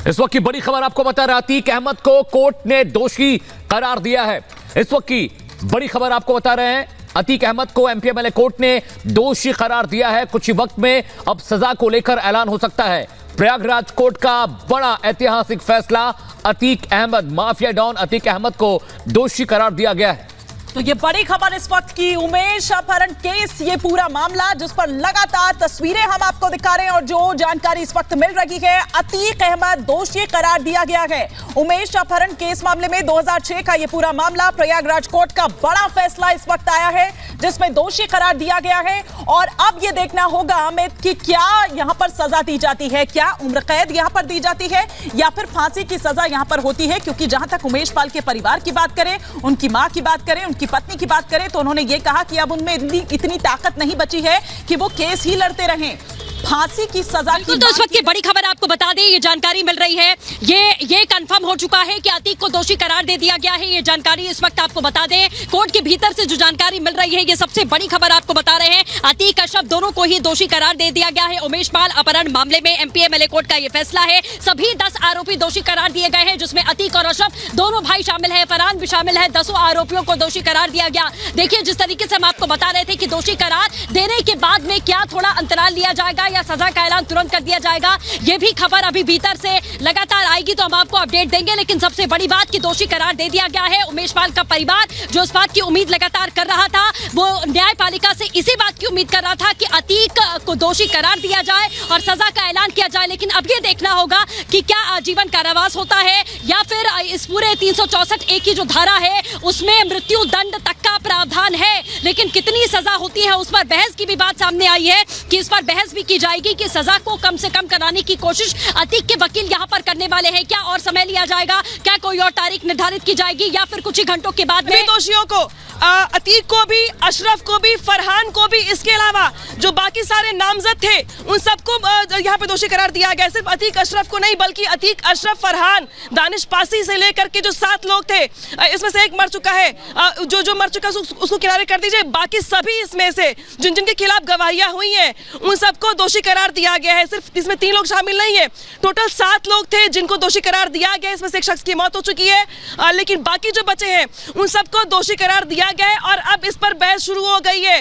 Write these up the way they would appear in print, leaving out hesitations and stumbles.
इस वक्त की बड़ी खबर आपको बता रहा, अतीक अहमद को कोर्ट ने दोषी करार दिया है। इस वक्त की बड़ी खबर आपको बता रहे हैं, अतीक अहमद को एमपीएमएलए कोर्ट ने दोषी करार दिया है। कुछ ही वक्त में अब सजा को लेकर ऐलान हो सकता है। प्रयागराज कोर्ट का बड़ा ऐतिहासिक फैसला, अतीक अहमद माफिया डॉन अतीक अहमद को दोषी करार दिया गया है। तो ये बड़ी खबर इस वक्त की, उमेश अपहरण केस, ये पूरा मामला जिस पर लगातार तस्वीरें हम आपको दिखा रहे हैं और जो जानकारी इस वक्त मिल रही है, अतीक अहमद दोषी करार दिया गया है। उमेश अपहरण केस मामले में 2006 का ये पूरा मामला, प्रयागराज कोर्ट का बड़ा फैसला इस वक्त आया है जिसमें दोषी करार दिया गया है। और अब ये देखना होगा अमित कि क्या यहाँ पर सजा दी जाती है, क्या उम्र कैद यहाँ पर दी जाती है या फिर फांसी की सजा यहाँ पर होती है। क्योंकि जहां तक उमेश पाल के परिवार की बात करें, उनकी मां की बात करें, उनकी पत्नी की बात करें, तो उन्होंने ये कहा कि अब उनमें इतनी ताकत नहीं बची है कि वो केस ही लड़ते रहें। फांसी की सजा की तो इस वक्त की बड़ी खबर आपको बता दें, ये जानकारी मिल रही है, ये कंफर्म हो चुका है कि अतीक को दोषी करार दे दिया गया है। ये जानकारी इस वक्त आपको बता दें, कोर्ट के भीतर से जो जानकारी मिल रही है, ये सबसे बड़ी खबर आपको बता रहे हैं। अतीक अशरफ दोनों को ही दोषी करार दे दिया गया है। उमेश पाल अपहरण मामले में एमपीएमएलए कोर्ट का ये फैसला है। सभी 10 आरोपी दोषी करार दिए गए हैं, जिसमें अतीक और अशरफ दोनों भाई शामिल है, फरहान भी शामिल है। 10 आरोपियों को दोषी करार दिया गया। देखिए, जिस तरीके से हम आपको बता रहे थे कि दोषी करार देने के बाद में क्या थोड़ा अंतराल लिया जाएगा या सजा का ऐलान तुरंत कर दिया जाएगा, ये भी खबर अभी भीतर से लगातार आएगी तो हम आपको अपडेट देंगे। लेकिन सबसे बड़ी बात कि दोषी करार दे दिया गया है। उमेश पाल का परिवार जो इस बात की उम्मीद लगातार कर रहा था, वो न्यायपालिका से इसी बात की उम्मीद कर रहा था कि अतीक को दोषी करार दिया जाए और सजा का ऐलान किया जाए। लेकिन अब ये देखना होगा कि क्या आजीवन कारावास होता है या फिर इस पूरे 364A की जो धारा है उसमें मृत्यु दंड तक का प्रावधान है। लेकिन कितनी सजा होती है उस पर बहस की भी बात सामने आई है कि इस पर बहस भी की जाएगी कि सजा को कम से कम कराने की कोशिश अतीक के वकील यहां पर करने वाले हैं। क्या और समय लिया जाएगा, क्या कोई और तारीख निर्धारित की जाएगी या फिर कुछ ही घंटों के बाद में दोषियों को, अतीक को भी, अशरफ को भी, फरहान को भी, इसके अलावा जो बाकी सारे नामजद थे उन सबको यहाँ पे दोषी करार दिया गया। सिर्फ अतीक अशरफ को नहीं बल्कि अतीक, अशरफ, फरहान, दानिश पासी से लेकर के जो 7 लोग थे, इसमें से एक मर चुका है, जो मर चुका उसको किनारे कर दीजिए। बाकी सभी इसमें से जिनके खिलाफ गवाहियां हुई हैं उन सबको दोषी करार दिया गया है। सिर्फ इसमें 3 लोग शामिल नहीं है, टोटल 7 लोग थे जिनको दोषी करार दिया गया। इसमें से एक शख्स की मौत हो चुकी है, लेकिन बाकी जो बचे हैं उन सबको दोषी करार दिया गया है। और अब इस पर बहस शुरू हो गई है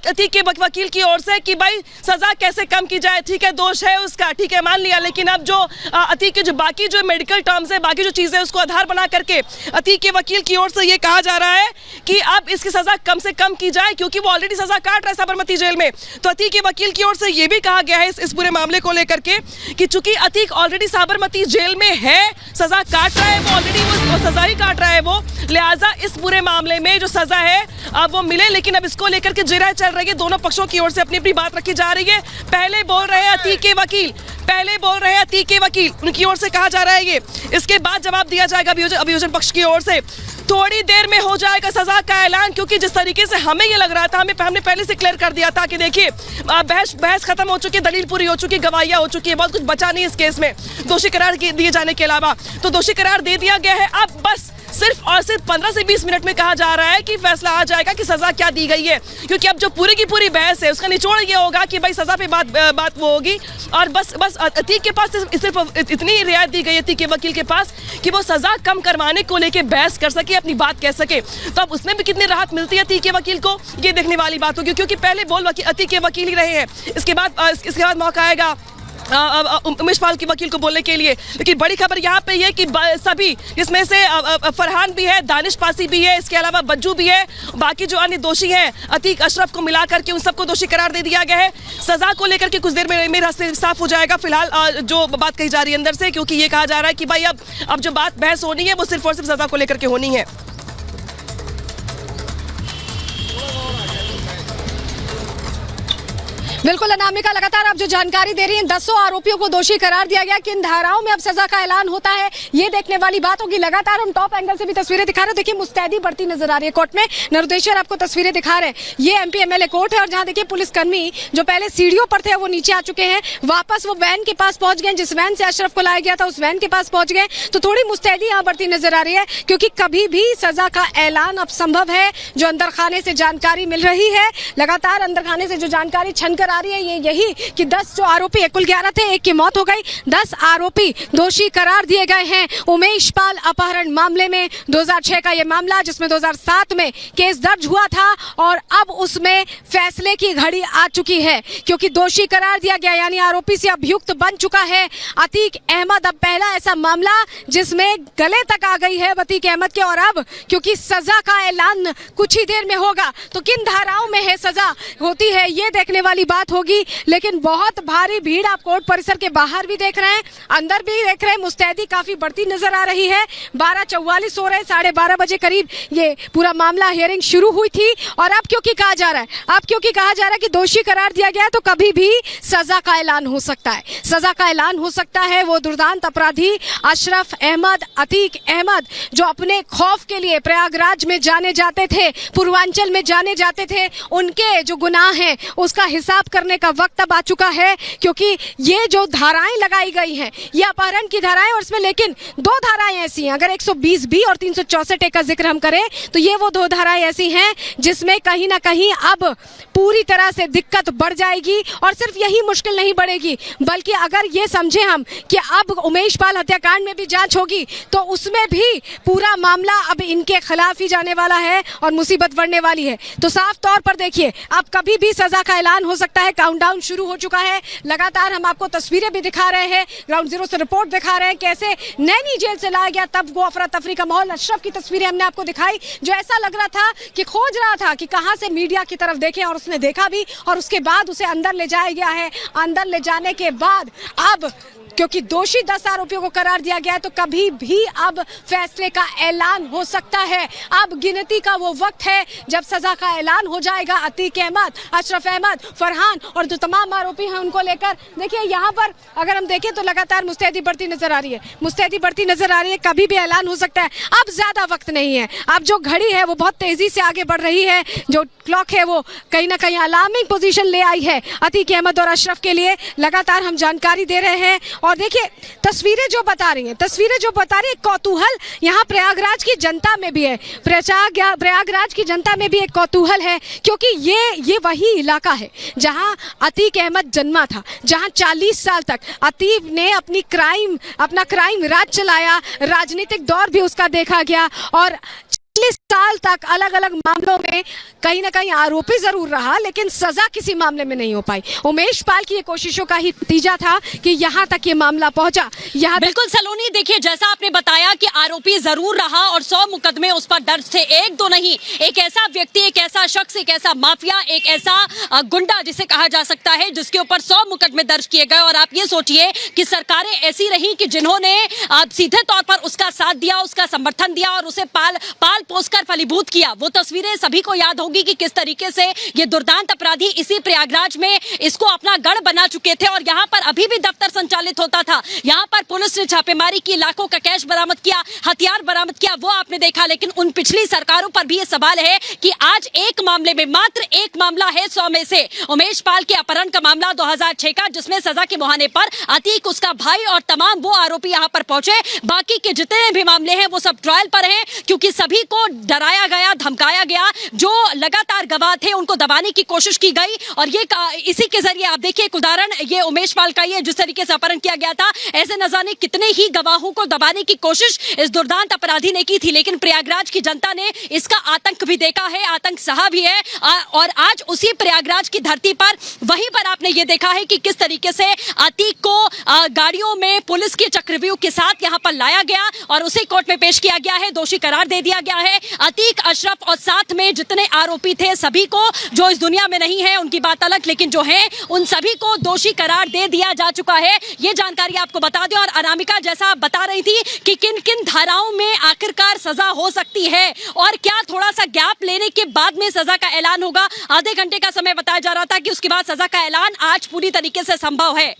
अतीक के वकील की ओर से कि भाई सजा कैसे कम की जाए। ठीक है, दोष है उसका, ठीक है, मान लिया, लेकिन अब जो अतीक के जो बाकी जो मेडिकल टर्म्स है, बाकी जो चीजें, उसको आधार बना करके अतीक के वकील की ओर से ये कहा जा रहा है कि अब इसकी सजा कम से कम की जाए, क्योंकि वो ऑलरेडी सजा काट रहा है साबरमती जेल में। तो अतीक के वकील की ओर से ये भी कहा गया है इस पूरे मामले को लेकर के कि चूंकि अतीक ऑलरेडी साबरमती जेल में है, सजा काट रहा है, वो ऑलरेडी वो सजा ही काट रहा है वो, लिहाजा इस पूरे मामले में जो सजा है अब वो मिले। लेकिन अब इसको लेकर के जिरह चल रही है, दोनों पक्षों की ओर से अपनी अपनी बात रखी जा रही है। पहले बोल रहे हैं अतीक के वकील, उनकी ओर से कहा जा रहा है ये, इसके बाद जवाब दिया जाएगा अभियोजन पक्ष की ओर से। थोड़ी देर में हो जाएगा सजा का ऐलान, क्योंकि जिस तरीके से हमें ये लग रहा था, हमने पहले से क्लियर कर दिया था कि देखिए बहस खत्म हो चुकी है, दलील पूरी हो चुकी है, गवाहियां हो चुकी है, बहुत कुछ बचा नहीं इस केस में दोषी करार दिए जाने के अलावा। तो दोषी करार दे दिया गया है। अब बस सिर्फ 15 से 20 मिनट में कहा जा रहा है कि फैसला आ जाएगा कि सजा क्या दी गई है। क्योंकि अब जो पूरी की पूरी बहस है उसका निचोड़ ये होगा कि भाई सजा पे बात वो होगी। और बस अतीक के पास सिर्फ इतनी रियायत दी गई है अतीक के वकील के पास कि वो सजा कम करवाने को लेके बहस कर सके, अपनी बात कह सके। तो अब उसमें भी कितनी राहत मिलती है अतीक के वकील को, ये देखने वाली बात होगी। क्योंकि पहले बोल अतीक के वकील ही रहे हैं, इसके बाद मौका आएगा उमेश पाल के वकील को बोलने के लिए। लेकिन बड़ी खबर यहाँ पे ये कि सभी, इसमें से फरहान भी है, दानिश पासी भी है, इसके अलावा बज्जू भी है, बाकी जो अन्य दोषी हैं अतीक अशरफ को मिला करके उन सबको दोषी करार दे दिया गया है। सजा को लेकर के कुछ देर में मेरा रास्ते साफ हो जाएगा। फिलहाल जो बात कही जा रही है अंदर से, क्योंकि ये कहा जा रहा है कि भाई अब जो बात बहस होनी है वो सिर्फ और सिर्फ सजा को लेकर के होनी है। बिल्कुल अनामिका, लगातार आप जो जानकारी दे रही हैं, 10 आरोपियों को दोषी करार दिया गया, किन धाराओं में अब सजा का ऐलान होता है ये देखने वाली बात होगी। लगातार हम टॉप एंगल से भी तस्वीरें दिखा रहे हैं, देखिए मुस्तैदी बढ़ती नजर आ रही है कोर्ट में। नरुदेश्वर आपको तस्वीरें दिखा रहे हैं, ये एमपीएमएलए कोर्ट है और जहां देखिए पुलिसकर्मी जो पहले सीढ़ियों पर थे वो नीचे आ चुके हैं, वापस वो वैन के पास पहुंच गए, जिस वैन से अशरफ को लाया गया था उस वैन के पास पहुंच गए। तो थोड़ी मुस्तैदी यहाँ बढ़ती नजर आ रही है, क्योंकि कभी भी सजा का ऐलान अब संभव है। जो अंदर खाने से जानकारी मिल रही है, लगातार अंदर खाने से जो जानकारी छनकर आ रही है ये यही कि 10 जो आरोपी है, कुल 11 थे, एक की मौत हो गई, 10 आरोपी दोषी करार दिए गए हैं उमेश पाल अपहरण मामले में। 2006 का ये मामला जिसमें 2007 में केस दर्ज हुआ था और अब उसमें फैसले की घड़ी आ चुकी है क्योंकि दोषी करार दिया गया, यानी आरोपी से अभियुक्त बन चुका है अतीक अहमद। अब पहला ऐसा मामला जिसमें गले तक आ गई है अतीक अहमद के, और अब क्योंकि सजा का ऐलान कुछ ही देर में होगा तो किन धाराओं में है सजा होती है ये देखने वाली बात होगी। लेकिन बहुत भारी भीड़ आप कोर्ट परिसर के बाहर भी देख रहे हैं, अंदर भी देख रहे हैं, मुस्तैदी काफी बढ़ती नजर आ रही है। 12:44 हो रहे, 12:30 बजे करीब ये पूरा मामला हियरिंग शुरू हुई थी। और अब क्योंकि कहा जा रहा है कि दोषी करार दिया गया तो कभी भी सजा का ऐलान हो सकता है, सजा का ऐलान हो सकता है। वो दुर्दांत अपराधी अशरफ अहमद, अतीक अहमद, जो अपने खौफ के लिए प्रयागराज में जाने जाते थे, पूर्वांचल में जाने जाते थे, उनके जो गुनाह हैं उसका हिसाब करने का वक्त अब आ चुका है क्योंकि ये जो धाराएं लगाई गई हैं ये अपहरण की धाराएं, और इसमें लेकिन 2 धाराएं ऐसी हैं, अगर 120B और 364A का जिक्र हम करें तो ये वो 2 धाराएं ऐसी हैं जिसमें कहीं ना कहीं अब पूरी तरह से दिक्कत बढ़ जाएगी। और सिर्फ यही मुश्किल नहीं बढ़ेगी बल्कि अगर ये समझे हम कि अब उमेश पाल हत्याकांड में भी जांच होगी तो उसमें भी पूरा मामला अब इनके खिलाफ ही जाने वाला है और मुसीबत बढ़ने वाली है। तो साफ तौर पर देखिए अब कभी भी सजा का ऐलान हो सकता है। काउंटडाउन शुरू हो चुका है, लगातार हम आपको तस्वीरें भी दिखा रहे हैं, ग्राउंड जीरो से रिपोर्ट दिखा रहे हैं कैसे नैनी जेल से लाया गया, तब वो अफरा तफरी का माहौल, अशरफ की तस्वीरें हमने आपको दिखाई जो ऐसा लग रहा था कि खोज रहा था कि कहां से मीडिया की तरफ देखे, और उसने देखा भी और उसके बाद उसे अंदर ले जाया गया है। अंदर ले जाने के बाद अब क्योंकि दोषी 10 आरोपियों को करार दिया गया है तो कभी भी अब फैसले का ऐलान हो सकता है। अब गिनती का वो वक्त है जब सजा का ऐलान हो जाएगा। अतीक अहमद, अशरफ अहमद, फरहान और जो तमाम आरोपी हैं उनको लेकर देखिए यहाँ पर अगर हम देखें तो लगातार मुस्तैदी बढ़ती नजर आ रही है, कभी भी ऐलान हो सकता है। अब ज्यादा वक्त नहीं है, अब जो घड़ी है वो बहुत तेजी से आगे बढ़ रही है, जो क्लॉक है वो कहीं ना कहीं अलार्मिंग पोजीशन ले आई है अतीक अहमद और अशरफ के लिए। लगातार हम जानकारी दे रहे हैं और देखिए तस्वीरें जो बता रही है कौतूहल यहाँ प्रयागराज की जनता में भी है, प्रयागराज की जनता में भी एक कौतूहल है क्योंकि ये वही इलाका है जहाँ अतीक अहमद जन्मा था, जहाँ 40 साल तक अतीक ने अपना क्राइम राज चलाया, राजनीतिक दौर भी उसका देखा गया और 40 साल तक अलग अलग मामलों में कहीं ना कहीं आरोपी जरूर रहा लेकिन सजा किसी मामले में नहीं हो पाई। उमेश पाल की ये कोशिशों का ही नतीजा था कि यहाँ तक ये मामला पहुंचा। बिल्कुल सलोनी, देखिए जैसा आपने बताया कि आरोपी जरूर रहा और 100 मुकदमे उस पर दर्ज थे, 1-2 नहीं, एक ऐसा व्यक्ति, एक ऐसा शख्स, एक ऐसा माफिया, एक ऐसा गुंडा जिसे कहा जा सकता है जिसके ऊपर 100 मुकदमे दर्ज किए गए। और आप ये सोचिए कि सरकारें ऐसी रही कि जिन्होंने सीधे तौर पर उसका साथ दिया, उसका समर्थन दिया और उसे पाल पोसकर फलीभूत किया। वो तस्वीरें सभी को याद होगी कि किस तरीके से ये दुर्दांत अपराधी इसी प्रयागराज में इसको अपना गढ़ बना चुके थे और यहाँ पर अभी भी दफ्तर संचालित होता था। यहाँ पर पुलिस ने छापेमारी की, लाखों का कैश बरामद किया, हथियार बरामद किया, वो आपने देखा। लेकिन उन पिछली सरकारों पर भी ये सवाल है कि आज एक मामले में, मात्र एक मामला है 100 में से, उमेश पाल के अपहरण का मामला 2006 का, जिसमें सजा के मुहाने पर अतीक, उसका भाई और तमाम वो आरोपी यहाँ पर पहुंचे। बाकी के जितने भी मामले हैं वो सब ट्रायल पर हैं क्योंकि सभी को डराया गया, धमकाया गया, जो लगातार गवाह थे उनको दबाने की कोशिश की गई। और ये इसी के जरिए आप देखिए एक उदाहरण ये उमेश पाल का, ये जिस तरीके से अपहरण किया गया था, ऐसे न जाने कितने ही गवाहों को दबाने की कोशिश इस दुर्दांत अपराधी ने की थी। लेकिन प्रयागराज की जनता ने इसका आतंक भी देखा है, आतंक सहा भी है। और आज उसी प्रयागराज की धरती पर वहीं पर आपने ये देखा है कि किस तरीके से अतीक को गाड़ियों में पुलिस के चक्रव्यूह के साथ यहाँ पर लाया गया और उसे कोर्ट में पेश किया गया है, दोषी करार दे दिया गया है। अतीक, अशरफ और साथ में जितने आरोपी थे सभी को, जो इस दुनिया में नहीं है उनकी बात अलग, लेकिन जो है उन सभी को दोषी करार दे दिया जा चुका है। ये जानकारी आपको बता दें। और अनामिका, जैसा आप बता रही थी कि किन किन धाराओं में आखिरकार सजा हो सकती है और क्या थोड़ा सा गैप लेने के बाद में सजा का ऐलान होगा, आधे घंटे का समय बताया जा रहा था कि उसके बाद सजा का ऐलान आज पूरी तरीके से संभव है।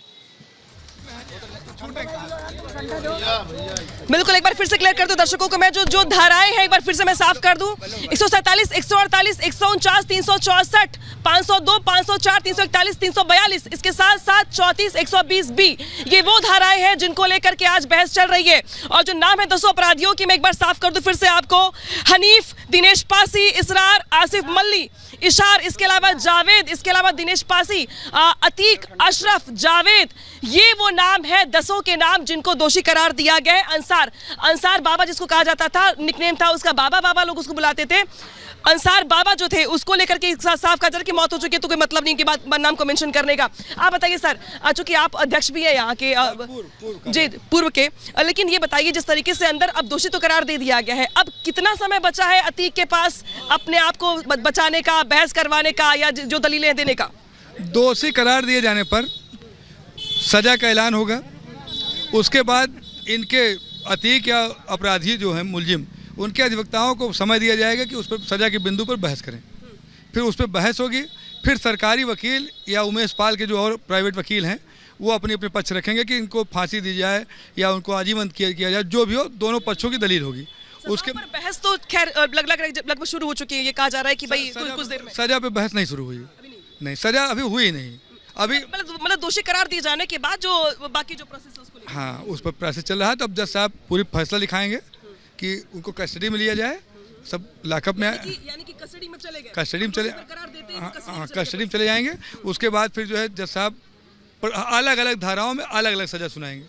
बिल्कुल, एक बार फिर से क्लियर कर दूं दर्शकों को, मैं जो धाराएं हैं एक बार फिर से मैं साफ कर दूं। 147, 148, 149, 364, 502, 504, 341, 342, इसके साथ साथ 34, 120B, ये वो धाराएं हैं जिनको लेकर के आज बहस चल रही है। और जो नाम है 200 अपराधियों की मैं एक बार साफ कर दूं फिर से आपको, हनीफ, दिनेश पासी, इसरार, आसिफ मल्ली, इशार, इसके अलावा जावेद, इसके अलावा दिनेश पासी, अतीक, अशरफ, जावेद, ये वो नाम है 10 के नाम जिनको दोषी करार दिया गया है। अंसार बाबा जिसको कहा जाता था, निकनेम था उसका बाबा लोग उसको बुलाते थे। अंसार बाबा जो थे उसको लेकर के साफ कहा जा रहा है कि मौत हो चुकी है, तो कोई मतलब नहीं कि बात नाम को मेंशन करने का। आप बताइए सर, चूंकि आप अध्यक्ष भी है यहाँ के, जी पूर्व के, लेकिन ये बताइए जिस तरीके से अंदर अब दोषी तो करार दे दिया गया है, अब कितना समय बचा है अतीक के पास अपने आप को बचाने का, बहस करवाने का, या जो दलीलें देने का? दोषी करार दिए जाने पर सजा का ऐलान होगा। उसके बाद इनके अतीक या अपराधी जो हैं मुलजिम, उनके अधिवक्ताओं को समय दिया जाएगा कि उस पर सजा के बिंदु पर बहस करें। फिर उस पर बहस होगी, फिर सरकारी वकील या उमेश पाल के जो और प्राइवेट वकील हैं वो अपने अपने पक्ष रखेंगे कि इनको फांसी दी जाए या उनको आजीवन किया जाए, जो भी हो, दोनों पक्षों की दलील होगी। उसके पर बहस तो खैर लगभग शुरू हो चुकी है। ये कहा जा रहा है कि भाई कुछ देर में सजा पे बहस नहीं शुरू हुई, नहीं सजा अभी हुई नहीं। अभी मतलब दोषी करार दिए जाने के बाद जो बाकी जो प्रोसेस है उसको, हाँ, उस पर प्रोसेस चल रहा है। तो अब जज साहब पूरी फैसला लिखाएंगे कि उनको कस्टडी में लिया जाए, सब लॉकअप में, यानी कि कस्टडी में चले गए, कस्टडी में चले जाएंगे। उसके बाद फिर जो है जज साहब अलग अलग धाराओं में अलग अलग सजा सुनाएंगे।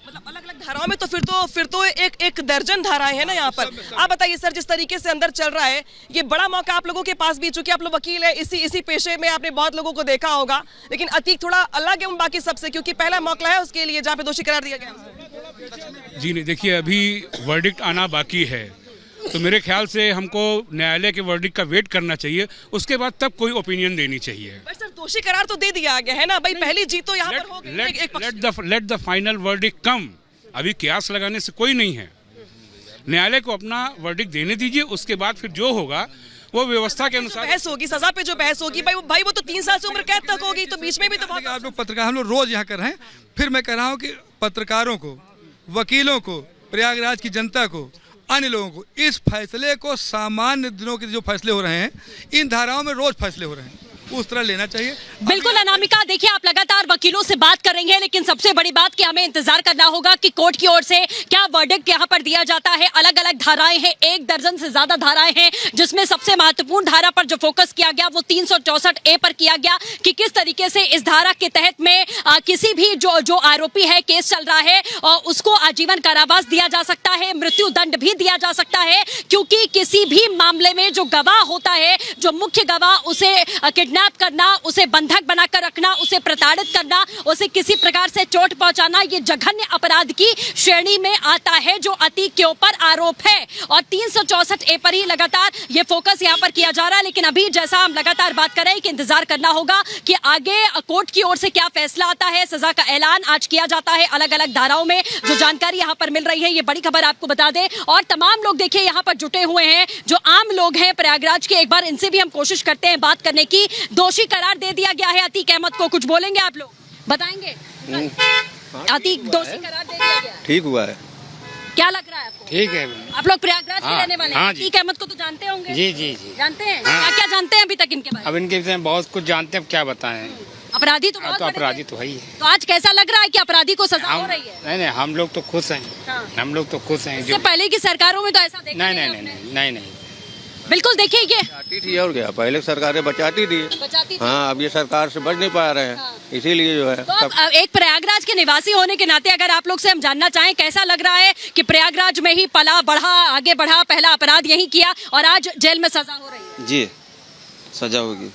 मतलब अलग अलग धाराओं में, तो फिर तो एक दर्जन धाराएं हैं ना यहाँ पर। आप बताइए सर, जिस तरीके से अंदर चल रहा है, ये बड़ा मौका आप लोगों के पास भी, चूंकि आप लोग वकील है, इसी पेशे में आपने बहुत लोगों को देखा होगा, लेकिन अतीक थोड़ा अलग है उन बाकी सबसे, क्योंकि पहला मौका है उसके लिए जहाँ पे दोषी करार दिया गया। जी नहीं, देखिए अभी वर्डिक्ट आना बाकी है, तो मेरे ख्याल से हमको न्यायालय के वर्डिक्ट का वेट करना चाहिए, उसके बाद तब कोई ओपिनियन देनी चाहिए। बट सर दोषी करार तो दे दिया गया है ना भाई, पहली जीत तो यहाँ पर हो गई। लेट द फाइनल वर्डिक्ट कम। अभी कयास लगाने से कोई नहीं है, न्यायालय को अपना वर्डिक्ट देने दीजिए, उसके बाद फिर जो होगा वो व्यवस्था के अनुसार बहस होगी। सजा पे जो बहस होगी भाई वो तो 3 साल से उम्र कैद तक होगी, तो बीच में भी तो बहुत। आप लोग पत्रकार, हम लोग रोज यहाँ कर रहे हैं, फिर मैं कह रहा हूँ कि पत्रकारों को, वकीलों को, प्रयागराज की जनता को, अन्य लोगों को इस फैसले को, सामान्य दिनों के जो फैसले हो रहे हैं, इन धाराओं में रोज फैसले हो रहे हैं, उस तरह लेना चाहिए। बिल्कुल अनामिका, देखिए आप लगातार वकीलों से बात कर रही हैं, लेकिन सबसे बड़ी बात कि हमें इंतजार करना होगा कि कोर्ट की ओर से क्या वर्डिक्ट यहाँ पर दिया जाता है। अलग अलग धाराएं हैं, 1 दर्जन से ज्यादा धाराएं हैं, जिसमें सबसे महत्वपूर्ण धारा पर जो फोकस किया गया वो 364A पर किया गया कि किस तरीके से इस धारा के तहत में किसी भी जो आरोपी है, केस चल रहा है, उसको आजीवन कारावास दिया जा सकता है, मृत्यु दंड भी दिया जा सकता है, क्योंकि किसी भी मामले में जो गवाह होता है, जो मुख्य गवाह, उसे किडनैप करना, उसे बंधक बनाकर रखना, उसे प्रताड़ित करना, उसे किसी प्रकार से चोट पहुंचाना, ये जघन्य अपराध की श्रेणी में आता है जो अतीक के ऊपर आरोप है। और 364A पर ही लगातार ये फोकस यहाँ पर किया जा रहा है। लेकिन अभी जैसा हम लगातार बात कर रहे हैं कि इंतजार करना होगा कि आगे कोर्ट की ओर से क्या फैसला आता है। सजा का ऐलान आज किया जाता है अलग अलग धाराओं में, जो जानकारी यहाँ पर मिल रही है, ये बड़ी खबर आपको बता दें। और तमाम लोग देखिए यहाँ पर जुटे हुए हैं, जो आम लोग हैं प्रयागराज के, एक बार इनसे भी हम कोशिश करते हैं बात करने की। दोषी करार दे दिया गया है अतीक अहमद को, कुछ बोलेंगे आप लोग, बताएंगे? अतीक दोषी करार दे दिया गया, ठीक हुआ है, क्या लग रहा है आपको? ठीक है। आप लोग प्रयागराज के रहने वाले हैं? हाँ, अतीक अहमद को तो जानते होंगे? जी जी जी जानते हैं। क्या क्या जानते हैं अभी तक इनके बारे में? अब इनके विषय में बहुत कुछ जानते हैं, अब क्या बताएं। अपराधी तो बहुत अपराधी तो है ही है। तो आज कैसा लग रहा है कि अपराधी को सजा हो रही है? नहीं, हम लोग तो खुश हैं। हाँ। हम लोग तो खुश हैं। इससे पहले की सरकारों में तो ऐसा देखा नहीं। बिल्कुल, देखिए ये बचाती थी और क्या, पहले सरकारें बचाती थी। बचाती थी। हाँ, अब ये सरकार से बच नहीं पा रहे हैं। हाँ। इसीलिए जो है तो अब एक प्रयागराज के निवासी होने के नाते अगर आप लोग से हम जानना चाहें, कैसा लग रहा है कि प्रयागराज में ही पला बढ़ा, आगे बढ़ा, पहला अपराध यही किया और आज जेल में सजा हो रही है? जी, सजा होगी।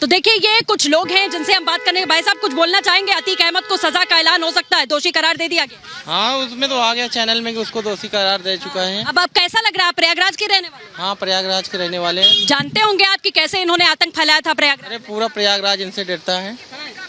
तो देखिए ये कुछ लोग हैं जिनसे हम बात करेंगे। भाई साहब कुछ बोलना चाहेंगे? अतीक अहमद को सजा का ऐलान हो सकता है, दोषी करार दे दिया गया। हाँ, उसमें तो आ गया चैनल में कि उसको दोषी करार दे चुका है। अब कैसा लग रहा है? प्रयागराज के रहने वाले? हाँ, प्रयागराज के रहने वाले हैं। जानते होंगे आप कि कैसे इन्होंने आतंक फैलाया था प्रयागराज? अरे पूरा प्रयागराज इनसे डरता है।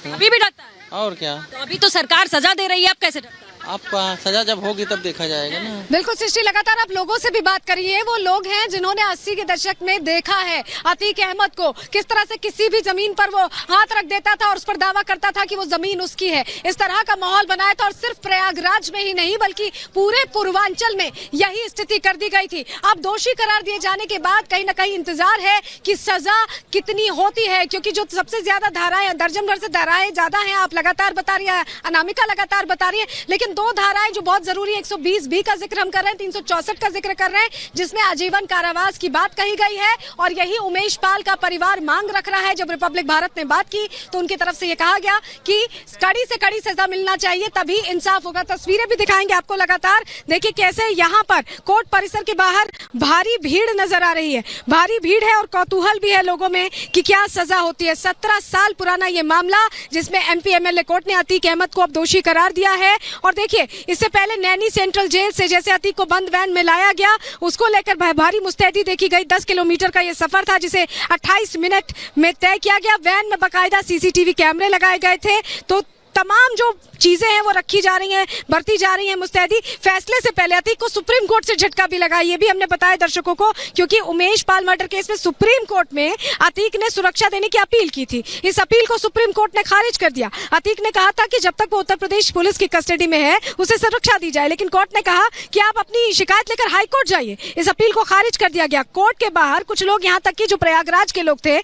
अभी भी डरता है? और क्या, तो अभी तो सरकार सजा दे रही है, अब कैसे डरता है? आपका सजा जब होगी तब देखा जाएगा ना। बिल्कुल सृष्टि, लगातार आप लोगों से भी बात करिए। वो लोग हैं जिन्होंने 80 के दशक में देखा है अतीक अहमद को, किस तरह से किसी भी जमीन पर वो हाथ रख देता था और उस पर दावा करता था कि वो जमीन उसकी है। इस तरह का माहौल बनाया था और सिर्फ प्रयागराज में ही नहीं बल्कि पूरे पूर्वांचल में यही स्थिति कर दी गई थी। अब दोषी करार दिए जाने के बाद कहीं न कहीं इंतजार है कि सजा कितनी होती है, क्योंकि जो सबसे ज्यादा धाराएं, दर्जन भर से धाराएं ज्यादा है, आप लगातार बता रही है, अनामिका लगातार बता रही है, लेकिन दो धाराएं जो बहुत जरूरी है, 120B का जिक्र हम कर रहे हैं, 364 का जिक्र कर रहे हैं, जिसमें आजीवन कारावास की बात कही गई है और यही उमेश पाल का परिवार मांग रख रहा है। जब रिपब्लिक भारत ने बात की तो उनकी तरफ से यह कहा गया कि कड़ी से कड़ी सजा मिलना चाहिए, तभी इंसाफ होगा। तस्वीरें भी दिखाएंगे आपको लगातार। देखिए कैसे यहाँ पर कोर्ट परिसर के बाहर भारी भीड़ नजर आ रही है, भारी भीड़ है और कौतूहल भी है लोगों में कि क्या सजा होती है। 17 साल पुराना ये मामला जिसमें MP MLA कोर्ट ने अतीक अहमद को अब दोषी करार दिया है। और देखिए इससे पहले नैनी सेंट्रल जेल से जैसे अतीक को बंद वैन में लाया गया, उसको लेकर भारी मुस्तैदी देखी गई। 10 किलोमीटर का ये सफर था जिसे 28 मिनट में तय किया गया। वैन में बाकायदा CCTV कैमरे लगाए गए थे, तो तमाम जो चीजें हैं वो रखी जा रही हैं, बढ़ती जा रही हैं मुस्तैदी। फैसले से पहले अतीक को सुप्रीम कोर्ट से झटका भी लगा, ये भी हमने बताया दर्शकों को, क्योंकि उमेश पाल मर्डर केस में सुप्रीम कोर्ट में अतीक ने सुरक्षा देने की अपील की थी। इस अपील को सुप्रीम कोर्ट ने खारिज कर दिया। अतीक ने कहा था कि जब तक वो उत्तर प्रदेश पुलिस की कस्टडी में है उसे सुरक्षा दी जाए, लेकिन कोर्ट ने कहा कि आप अपनी शिकायत लेकर हाईकोर्ट जाइए। इस अपील को खारिज कर दिया गया। कोर्ट के बाहर कुछ लोग, यहाँ तक कि जो प्रयागराज के लोग थे,